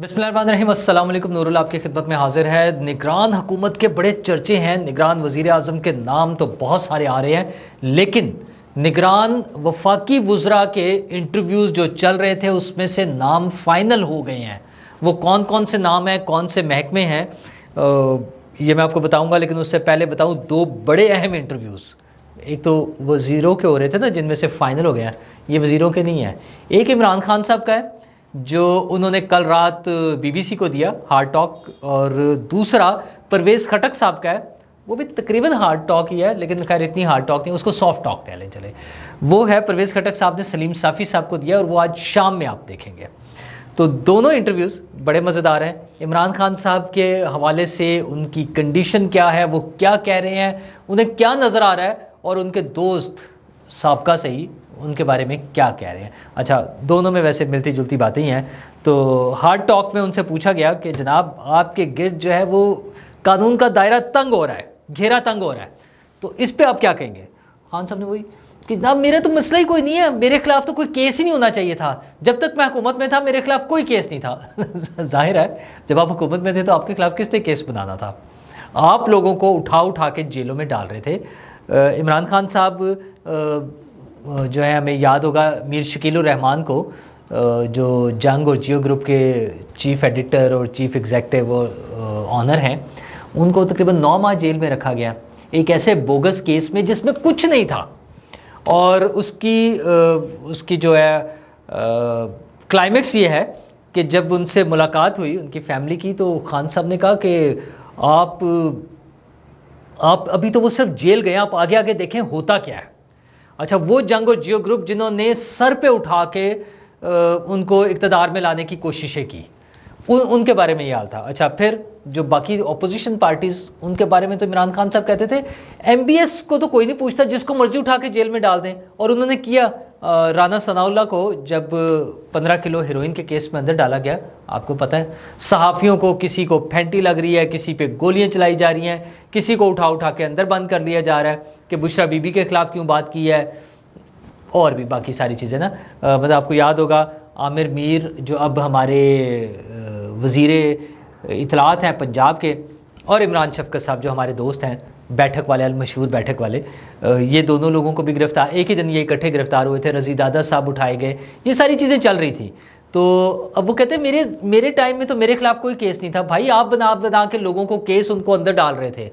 बिस्मिल्लाहिर्रहमानिर्रहीम। अस्सलाम वालेकुम। नूरुल आपकी खिदमत में हाजिर है। निगरान हुकूमत के बड़े चर्चे हैं। निगरान वजीर आज़म के नाम तो बहुत सारे आ रहे हैं, लेकिन निगरान वफाकी वुज़रा के इंटरव्यूज़ जो चल रहे थे उसमें से नाम फाइनल हो गए हैं। वो कौन कौन से नाम हैं, कौन से महकमे हैं, ये मैं आपको बताऊंगा। लेकिन उससे पहले बताऊं, दो बड़े अहम इंटरव्यूज़, एक तो वजीरों के हो रहे थे ना, जिनमें से फाइनल हो गया। ये वजीरों के नहीं है। एक इमरान खान साहब का है जो उन्होंने कल रात बीबीसी को दिया, हार्ड टॉक, और दूसरा परवेज़ खटक साहब का है, वो भी तकरीबन हार्ड टॉक ही है, लेकिन खैर इतनी हार्ड टॉक नहीं, उसको सॉफ्ट टॉक कह लें चले। वो है परवेज़ खटक साहब ने सलीम साफ़ी साहब को दिया, और वो आज शाम में आप देखेंगे। तो दोनों इंटरव्यूज़ बड़े मज़ेदार हैं। इमरान खान साहब के हवाले से उनकी कंडीशन क्या है, वो क्या कह रहे हैं, उन्हें क्या नज़र आ रहा है, और उनके दोस्त साबका से ही उनके बारे में क्या कह रहे हैं। अच्छा, दोनों में वैसे मिलती जुलती बातें ही हैं। तो हार्ड टॉक में उनसे पूछा गया कि जनाब, आपके गिर्द जो है वो कानून का दायरा तंग हो रहा है, घेरा तंग हो रहा है, तो इस पे आप क्या कहेंगे। खान साहब ने वही कि जनाब, मेरा तो मसला ही कोई नहीं है, मेरे खिलाफ तो कोई केस ही नहीं होना चाहिए था। जब तक मैं हुकूमत में था मेरे खिलाफ कोई केस नहीं था। जाहिर है, जब आप हुकूमत में थे तो आपके खिलाफ किसने केस बनाना था। आप लोगों को उठा उठा के जेलों में डाल रहे थे। इमरान खान साहब जो है, हमें याद होगा मीर शकीलुर रहमान को, जो जंग और जियो ग्रुप के चीफ एडिटर और चीफ एग्जेक्टिव और ऑनर हैं, उनको तकरीबन 9 माह जेल में रखा गया एक ऐसे बोगस केस में जिसमें कुछ नहीं था। और उसकी जो है क्लाइमेक्स ये है कि जब उनसे मुलाकात हुई उनकी फैमिली की, तो खान साहब ने कहा कि आप अभी तो वो सिर्फ जेल गए, आप आगे आगे देखें होता क्या है। अच्छा, वो जंग और जियो ग्रुप जिन्होंने सर पे उठा के उनको इक़्तिदार में लाने की कोशिशें की, उनके बारे में ये हाल था। अच्छा, फिर जो बाकी ऑपोजिशन पार्टीज, उनके बारे में तो इमरान खान साहब कहते थे एमबीएस को तो कोई नहीं पूछता, जिसको मर्जी उठा के जेल में डाल दें। और उन्होंने किया। राना सनाउल्लाह को जब 15 किलो हेरोइन के केस में अंदर डाला गया, आपको पता है, सहाफ़ियों को, किसी को फैंटी लग रही है, किसी पे गोलियां चलाई जा रही हैं, किसी को उठा उठा के अंदर बंद कर लिया जा रहा है कि बुशरा बीबी के खिलाफ क्यों बात की है, और भी बाकी सारी चीज़ें ना। मतलब आपको याद होगा आमिर मीर, जो अब हमारे वज़ीर इतलात हैं पंजाब के, और इमरान शफकत साहब जो हमारे दोस्त हैं, बैठक वाले, मशहूर बैठक वाले, ये दोनों लोगों को भी गिरफ्तार, एक ही दिन ये इकट्ठे गिरफ्तार हुए थे। रजी दादा साहब उठाए गए, ये सारी चीज़ें चल रही थी। तो अब वो कहते हैं मेरे टाइम में तो मेरे खिलाफ कोई केस नहीं था। भाई, आप बना बना के लोगों को केस उनको अंदर डाल रहे थे,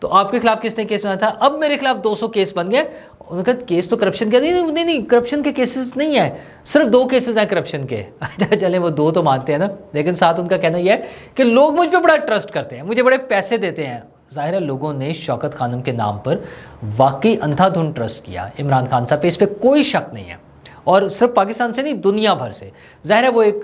तो आपके खिलाफ किसने केस बनाया था। अब मेरे खिलाफ 200 केस बन गए। उन्होंने कहा केस तो करप्शन के नहीं, करप्शन के केसेस नहीं है, सिर्फ 2 केसेस हैं करप्शन के। अच्छा चले, वो 2 तो मानते हैं ना, लेकिन साथ उनका कहना यह है कि लोग मुझ पर बड़ा ट्रस्ट करते हैं, मुझे बड़े पैसे देते हैं। जाहिर है लोगों ने शौकत खानम के नाम पर वाकई अंधाधुंध ट्रस्ट किया इमरान खान साहब पे, इस पर कोई शक नहीं है। और सिर्फ पाकिस्तान से नहीं, दुनिया भर से। जाहिर है वो एक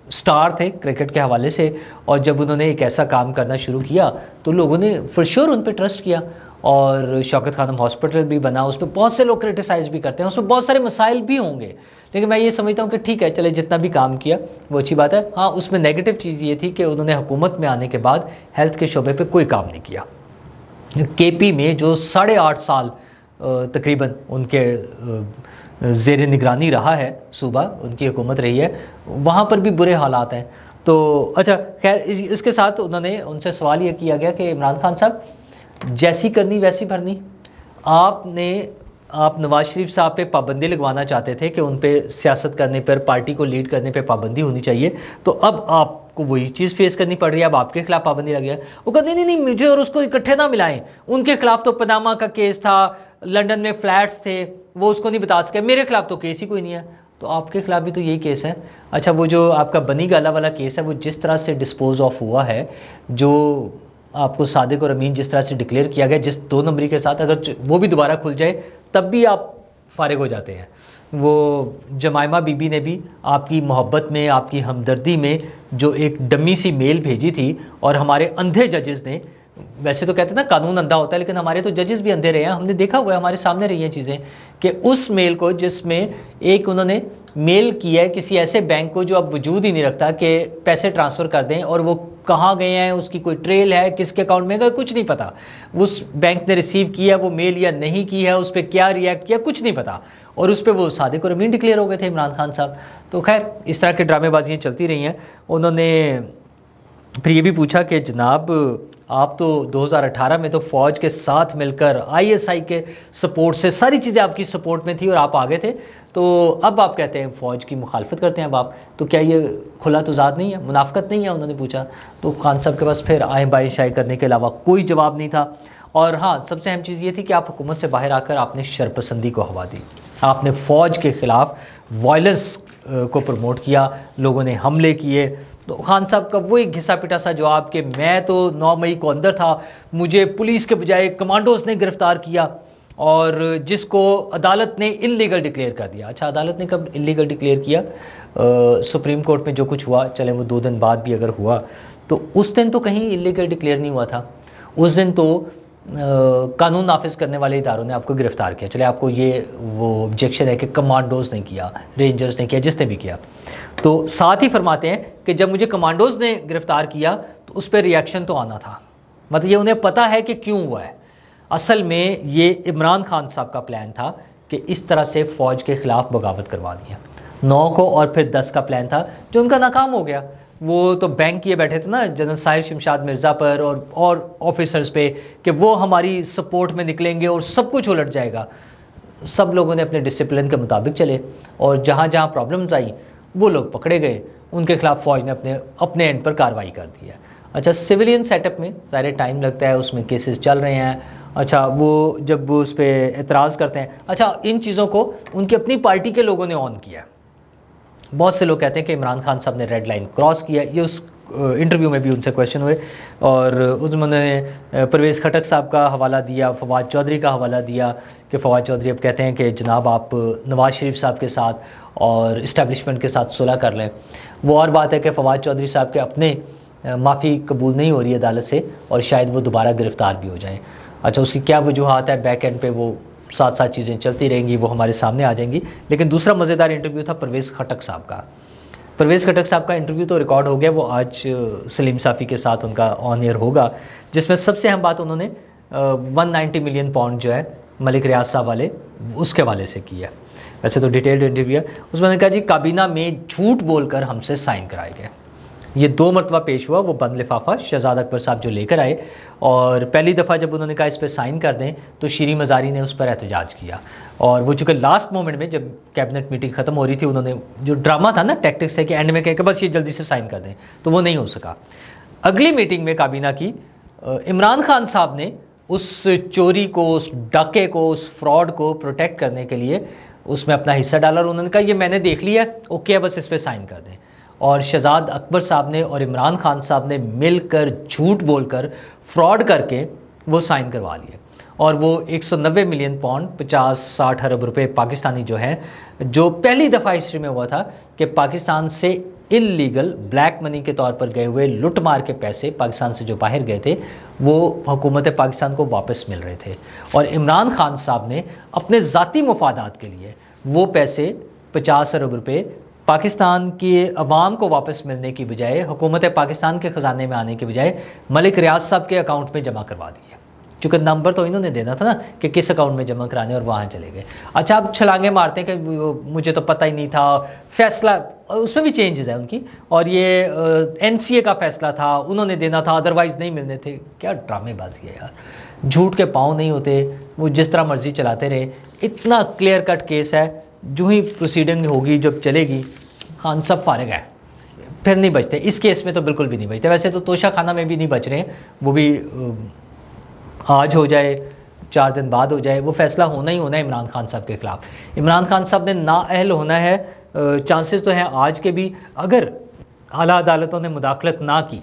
स्टार थे क्रिकेट के हवाले से, और जब उन्होंने एक ऐसा काम करना शुरू किया तो लोगों ने फॉर श्योर उन पर ट्रस्ट किया। और शौकत खानम हॉस्पिटल भी बना, उस पर बहुत से लोग क्रिटिसाइज भी करते हैं, उसमें बहुत सारे मसाइल भी होंगे, लेकिन मैं ये समझता हूँ कि ठीक है, चले जितना भी काम किया वो अच्छी बात है। हाँ, उसमें नेगेटिव चीज़ ये थी कि उन्होंने हुकूमत में आने के बाद हेल्थ के शोबे पर कोई काम नहीं किया। केपी में जो 8.5 साल तकरीबन उनके ज़ेर निगरानी रहा है, सूबा उनकी हुकूमत रही है, वहाँ पर भी बुरे हालात हैं। तो अच्छा खैर, इसके साथ उन्होंने उनसे सवाल ये किया गया कि इमरान खान साहब, जैसी करनी वैसी भरनी। आप नवाज शरीफ साहब पे पाबंदी लगवाना चाहते थे कि उन पे सियासत करने पर, पार्टी को लीड करने पे पाबंदी होनी चाहिए, तो अब आपको वही चीज़ फेस करनी पड़ रही है, अब आपके खिलाफ पाबंदी लग गया। वो कहते नहीं, मुझे और उसको इकट्ठे ना मिलाएं, उनके खिलाफ तो पनामा का केस था, लंदन में फ्लैट्स थे, वो उसको नहीं बता सके, मेरे खिलाफ तो केस ही कोई नहीं है, तो आपके खिलाफ भी तो यही केस है। अच्छा, वो जो आपका बनी गाला वाला केस है, वो जिस तरह से डिस्पोज ऑफ हुआ है, जो आपको सादिक और अमीन जिस तरह से डिक्लेयर किया गया, जिस 2 नंबरी के साथ, अगर वो भी दोबारा खुल जाए तब भी आप फारिग हो जाते हैं। वो जमाइमा बीबी ने भी आपकी मोहब्बत में, आपकी हमदर्दी में जो एक डमी सी मेल भेजी थी, और हमारे अंधे जजेस ने, वैसे तो कहते हैं ना कानून अंधा होता है, लेकिन हमारे तो जजेस भी अंधे रहे हैं, हमने देखा हुआ है, हमारे सामने रही हैं चीज़ें, कि उस मेल को जिसमें एक उन्होंने मेल किया है किसी ऐसे बैंक को जो अब वजूद ही नहीं रखता कि पैसे ट्रांसफ़र कर दें, और वो कहाँ गए हैं, उसकी कोई ट्रेल है, किसके अकाउंट में गए, कुछ नहीं पता। उस बैंक ने रिसीव किया वो मेल या नहीं की है, उस पर क्या रिएक्ट किया, कुछ नहीं पता, और उस पर वो सादिक और अमीन डिक्लेयर हो गए थे, इमरान खान साहब। तो खैर इस तरह की ड्रामेबाजियाँ चलती रही हैं। उन्होंने फिर ये भी पूछा कि जनाब आप तो 2018 में तो फ़ौज के साथ मिलकर आईएसआई के सपोर्ट से सारी चीज़ें आपकी सपोर्ट में थी और आप आगे थे, तो अब आप कहते हैं फ़ौज की मुखालफत करते हैं अब आप, तो क्या ये खुला तज़ाद नहीं है, मुनाफकत नहीं है? उन्होंने पूछा। तो खान साहब के पास फिर आए बाएं शाये करने के अलावा कोई जवाब नहीं था। और हाँ, सबसे अहम चीज़ ये थी कि आप हुकूमत से बाहर आकर आपने शरपसंदी को हवा दी, आपने फ़ौज के ख़िलाफ़ वायलेंस को प्रमोट किया, लोगों ने हमले किए। तो खान साहब का वो एक घिसा पिटा सा जवाब कि मैं तो 9 मई को अंदर था, मुझे पुलिस के बजाय कमांडोज ने गिरफ्तार किया, और जिसको अदालत ने इल्लीगल डिक्लेयर कर दिया। अच्छा, अदालत ने कब इल्लीगल डिक्लेयर किया? सुप्रीम कोर्ट में जो कुछ हुआ, चले वो 2 दिन बाद भी अगर हुआ, तो उस दिन तो कहीं इल्लीगल डिक्लेयर नहीं हुआ था। उस दिन तो कानून नाफिज करने वाले इदारों ने आपको गिरफ्तार किया। चले आपको ये वो ऑब्जेक्शन है कि कमांडोज ने किया, रेंजर्स ने किया, जिसने भी किया, तो साथ ही फरमाते हैं कि जब मुझे कमांडोज ने गिरफ्तार किया तो उस पर रिएक्शन तो आना था। मतलब ये उन्हें पता है कि क्यों हुआ है। असल में ये इमरान खान साहब का प्लान था कि इस तरह से फ़ौज के ख़िलाफ़ बगावत करवा दी है। 9 को और फिर 10 का प्लान था जो उनका नाकाम हो गया। वो तो बैंक किए बैठे थे ना जनरल साहिर शमशाद मिर्ज़ा पर और ऑफिसर्स पे कि वो हमारी सपोर्ट में निकलेंगे और सब कुछ उलट जाएगा। सब लोगों ने अपने डिसिप्लिन के मुताबिक चले, और जहाँ जहाँ प्रॉब्लम्स आई वो लोग पकड़े गए, उनके खिलाफ फ़ौज ने अपने एंड पर कार्रवाई कर दी है। अच्छा, सिविलियन सेटअप में ज़ाहिर टाइम लगता है, उसमें केसेस चल रहे हैं। अच्छा, वो जब वो उस पर एतराज़ करते हैं, अच्छा इन चीज़ों को उनकी अपनी पार्टी के लोगों ने ऑन किया। बहुत से लोग कहते हैं कि इमरान खान साहब ने रेड लाइन क्रॉस किया। ये उस इंटरव्यू में भी उनसे क्वेश्चन हुए, और उन्होंने परवेज़ खटक साहब का हवाला दिया, फवाद चौधरी का हवाला दिया कि फवाद चौधरी अब कहते हैं कि जनाब आप नवाज़ शरीफ साहब के साथ और इस्टेब्लिशमेंट के साथ सुलह कर लें। वो और बात है कि फवाद चौधरी साहब के अपने माफ़ी कबूल नहीं हो रही अदालत से, और शायद वो दोबारा गिरफ्तार भी हो जाएँ। अच्छा, उसकी क्या वजूहात है, बैक एंड पे वो साथ साथ चीज़ें चलती रहेंगी, वो हमारे सामने आ जाएंगी। लेकिन दूसरा मज़ेदार इंटरव्यू था परवेज़ खटक साहब का। परवेज़ खटक साहब का इंटरव्यू तो रिकॉर्ड हो गया, वो आज सलीम साफ़ी के साथ उनका ऑन एयर होगा, जिसमें सबसे अहम बात उन्होंने 190 मिलियन पाउंड जो है मलिक रियाज साहब वाले, उसके वाले से किया। वैसे तो डिटेल्ड इंटरव्यू है। उसमें उन्होंने कहा जी काबीना में झूठ बोलकर हमसे साइन कराए गए। ये 2 मरतबा पेश हुआ, वो बंद लिफाफा शहजाद अकबर साहब जो लेकर आए, और पहली दफ़ा जब उन्होंने कहा इस पर साइन कर दें तो शीरी मज़ारी ने उस पर एहतजाज किया, और वो चूँकि लास्ट मोमेंट में जब कैबिनेट मीटिंग ख़त्म हो रही थी, उन्होंने जो ड्रामा था ना, टैक्टिक्स थे कि एंड में कह के बस ये जल्दी से साइन कर दें, तो वो नहीं हो सका। अगली मीटिंग में काबीना की इमरान खान साहब ने उस चोरी को, उस डाके को, उस फ्रॉड को प्रोटेक्ट करने के लिए उसमें अपना हिस्सा डाला, और उन्होंने कहा ये मैंने देख लिया, ओके बस इस पर साइन कर दें। और शहजाद अकबर साहब ने और इमरान खान साहब ने मिलकर झूठ बोलकर फ्रॉड करके वो साइन करवा लिए, और वो 190 मिलियन पाउंड 50-60 अरब रुपए पाकिस्तानी जो है, जो पहली दफ़ा हिस्ट्री में हुआ था कि पाकिस्तान से इल्लीगल ब्लैक मनी के तौर पर गए हुए लुट मार के पैसे पाकिस्तान से जो बाहर गए थे वो हुकूमत पाकिस्तान को वापस मिल रहे थे, और इमरान खान साहब ने अपने ज़ाती मुफादात के लिए वो पैसे 50 अरब रुपए पाकिस्तान के अवाम को वापस मिलने की बजाय, हुकूमत पाकिस्तान के ख़जाने में आने की बजाय मलिक रियाज साहब के अकाउंट में जमा करवा दिए। चूँकि नंबर तो इन्होंने देना था ना कि किस अकाउंट में जमा कराने, और वहाँ चले गए। अच्छा, अब छलांगे मारते हैं कि मुझे तो पता ही नहीं था, फैसला उसमें भी चेंजेस है उनकी, और ये NCA का फैसला था, उन्होंने देना था, अदरवाइज़ नहीं मिलने थे। क्या ड्रामेबाजी है यार, झूठ के पाँव नहीं होते, वो जिस तरह मर्जी चलाते रहे। इतना क्लियर कट केस है, जो ही प्रोसीडिंग होगी, जब चलेगी, खान सब फारिग है, फिर नहीं बचते। इस केस में तो बिल्कुल भी नहीं बचते। वैसे तो तोशा खाना में भी नहीं बच रहे हैं, वो भी आज हो जाए, 4 दिन बाद हो जाए, वो फैसला होना ही होना है इमरान खान साहब के खिलाफ। इमरान खान साहब ने नाअहल होना है, चांसेस तो हैं आज के भी, अगर आला अदालतों ने मुदाखलत ना की,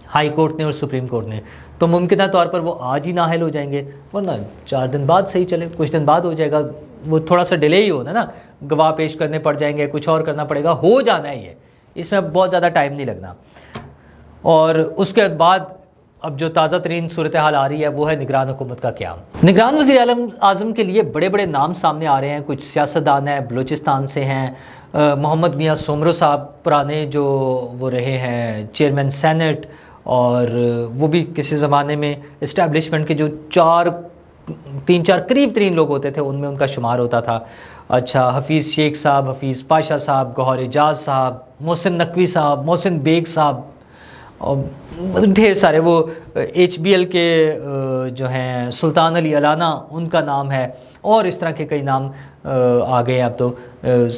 हाई कोर्ट ने और सुप्रीम कोर्ट ने, तो मुमकिन तौर पर वो आज ही नाअहल हो जाएंगे, वरना 4 दिन बाद सही चले, कुछ दिन बाद हो जाएगा। वो थोड़ा सा डिले ही होना ना, गवाह पेश करने पड़ जाएंगे, कुछ और करना पड़ेगा, हो जाना है ये, इसमें बहुत ज़्यादा टाइम नहीं लगना। और उसके बाद अब जो ताज़ा तरीन सूरत हाल आ रही है वो है निगरान हुकूमत का क़याम। निगरान वज़ीर आज़म के लिए बड़े बड़े नाम सामने आ रहे हैं। कुछ सियासतदान हैं, बलूचिस्तान से हैं, मोहम्मद मियां सोमरो साहब, पुराने जो वो रहे हैं चेयरमैन सेनेट, और वो भी किसी ज़माने में इस्टेब्लिशमेंट के जो 3-4 करीब तरीन लोग होते थे उनमें उनका शुमार होता था। अच्छा, हफीज़ शेख साहब, हफीज़ पाशा साहब, गौहर एजाज साहब, मोहसिन नकवी साहब, मोहसिन बेग साहब, और ढेर सारे, वो HBL के जो हैं सुल्तान अली अलाना, उनका नाम है, और इस तरह के कई नाम आ गए अब तो।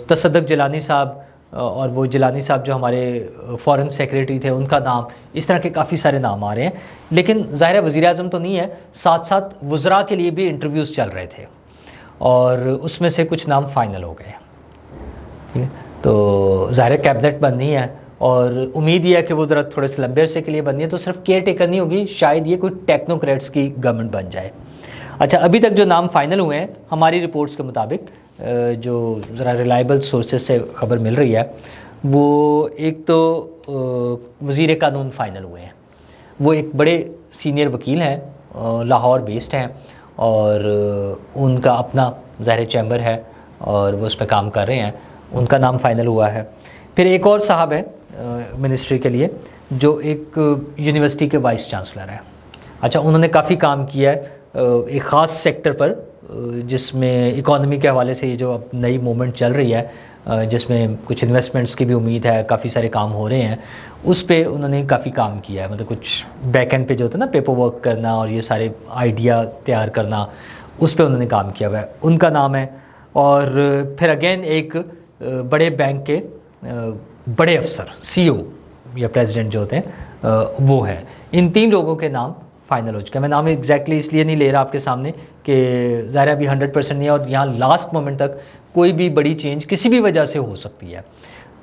तसद्दुक़ जिलानी साहब, और वो जिलानी साहब जो हमारे फॉरेन सेक्रेटरी थे, उनका नाम, इस तरह के काफ़ी सारे नाम आ रहे हैं। लेकिन ज़ाहिर है वज़ीर आज़म तो नहीं है, साथ साथ वज़रा के लिए भी इंटरव्यूज़ चल रहे थे, और उसमें से कुछ नाम फाइनल हो गए। ठीक है, तो ज़ाहिर है कैबिनेट बननी है, और उम्मीद ये है कि वो ज़रा थोड़े से लंबे अरसे के लिए बननी है, तो सिर्फ केयर टेकर नहीं होगी, शायद ये कोई टेक्नोक्रेट्स की गवर्नमेंट बन जाए। अच्छा, अभी तक जो नाम फाइनल हुए हैं हमारी रिपोर्ट्स के मुताबिक, जो ज़रा रिलायबल सोर्सेज से खबर मिल रही है, वो एक तो वज़ीर कानून फ़ाइनल हुए हैं। वो एक बड़े सीनियर वकील हैं, लाहौर बेस्ड हैं, और उनका अपना ज़ाहिर चैम्बर है और वो उस पर काम कर रहे हैं, उनका नाम फ़ाइनल हुआ है। फिर एक और साहब है मिनिस्ट्री के लिए, जो एक यूनिवर्सिटी के वाइस चांसलर हैं। अच्छा, उन्होंने काफ़ी काम किया है एक ख़ास सेक्टर पर, जिसमें इकॉनमी के हवाले से ये जो अब नई मूवमेंट चल रही है, जिसमें कुछ इन्वेस्टमेंट्स की भी उम्मीद है, काफ़ी सारे काम हो रहे हैं, उस पे उन्होंने काफ़ी काम किया है। मतलब कुछ बैक एंड पे जो होता है ना, पेपर वर्क करना और ये सारे आइडिया तैयार करना, उस पे उन्होंने काम किया हुआ है, उनका नाम है। और फिर अगेन एक बड़े बैंक के बड़े अफसर, CEO या प्रेसिडेंट जो होते हैं, वो है। इन 3 लोगों के नाम फाइनल हो चुका है। मैं नाम एग्जैक्टली इसलिए नहीं ले रहा आपके सामने कि ज़ाहिर अभी 100% नहीं है, और यहाँ लास्ट मोमेंट तक कोई भी बड़ी चेंज किसी भी वजह से हो सकती है।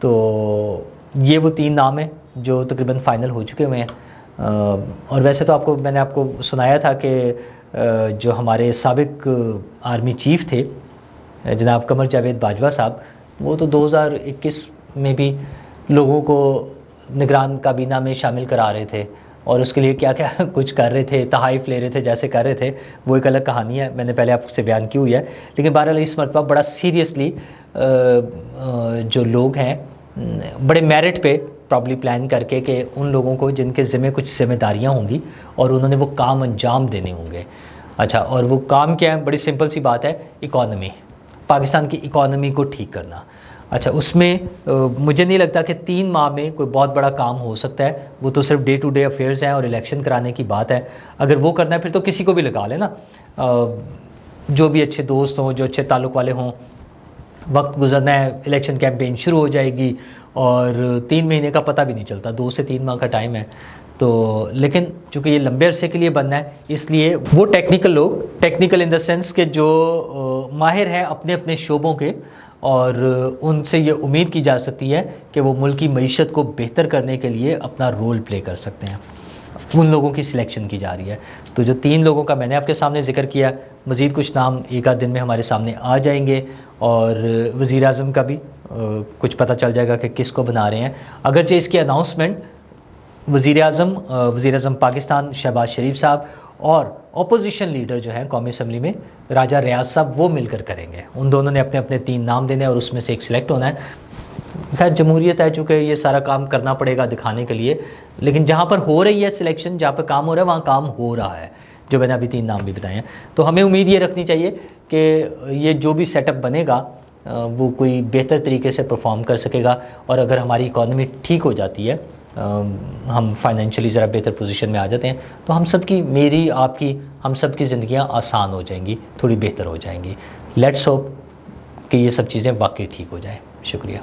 तो ये वो 3 नाम हैं जो तकरीबन फ़ाइनल हो चुके हुए हैं। और वैसे तो मैंने आपको सुनाया था कि जो हमारे साबिक आर्मी चीफ़ थे जनाब कमर जावेद बाजवा साहब, वो तो 2021 में भी लोगों को निगरान काबीना में शामिल करा रहे थे, और उसके लिए क्या क्या कुछ कर रहे थे, तहाइफ ले रहे थे, जैसे कर रहे थे, वो एक अलग कहानी है, मैंने पहले आपसे बयान की हुई है। लेकिन बहरहाल इस मरतबा बड़ा सीरियसली जो लोग हैं बड़े मेरिट पे प्रॉब्ली प्लान करके कि उन लोगों को जिनके ज़िम्मे कुछ जिम्मेदारियां होंगी और उन्होंने वो काम अंजाम देने होंगे। अच्छा, और वो काम क्या है? बड़ी सिंपल सी बात है, इकॉनमी, पाकिस्तान की इकॉनमी को ठीक करना। अच्छा, उसमें मुझे नहीं लगता कि 3 माह में कोई बहुत बड़ा काम हो सकता है। वो तो सिर्फ डे टू डे अफेयर्स हैं और इलेक्शन कराने की बात है। अगर वो करना है फिर तो किसी को भी लगा लेना, जो भी अच्छे दोस्त हों, जो अच्छे ताल्लुक़ वाले हों। वक्त गुजरना है, इलेक्शन कैंपेन शुरू हो जाएगी और 3 महीने का पता भी नहीं चलता, 2 से 3 माह का टाइम है। तो लेकिन चूँकि ये लंबे अरसे के लिए बनना है, इसलिए वो टेक्निकल लोग, टेक्निकल इन द सेंस के जो माहिर हैं अपने अपने शोबों के, और उनसे ये उम्मीद की जा सकती है कि वो मुल्क की मईशत को बेहतर करने के लिए अपना रोल प्ले कर सकते हैं। उन लोगों की सिलेक्शन की जा रही है। तो जो 3 लोगों का मैंने आपके सामने जिक्र किया, मज़ीद कुछ नाम एक आध दिन में हमारे सामने आ जाएंगे, और वज़ीर आज़म का भी कुछ पता चल जाएगा कि किसको बना रहे हैं। अगरचे इसकी अनाउंसमेंट वज़ीर आज़म पाकिस्तान शहबाज शरीफ साहब और अपोजिशन लीडर जो है कौमी असम्बली में राजा रियाज साहब, वो मिलकर करेंगे। उन दोनों ने अपने अपने 3 नाम देने और उसमें से एक सिलेक्ट होना है। खैर, जमहूरियत है, चूँकि ये सारा काम करना पड़ेगा दिखाने के लिए, लेकिन जहाँ पर हो रही है सिलेक्शन, जहाँ पर काम हो रहा है वहाँ काम हो रहा है, जो मैंने अभी 3 नाम भी बताए हैं। तो हमें उम्मीद ये रखनी चाहिए कि ये जो भी सेटअप बनेगा वो कोई बेहतर तरीके से परफॉर्म कर सकेगा, और अगर हमारी इकॉनमी ठीक हो जाती है, हम फाइनेंशियली ज़रा बेहतर पोजीशन में आ जाते हैं, तो हम सब की, मेरी, आपकी, हम सब की ज़िंदगियाँ आसान हो जाएंगी, थोड़ी बेहतर हो जाएंगी। लेट्स होप कि ये सब चीज़ें वाकई ठीक हो जाएं। शुक्रिया।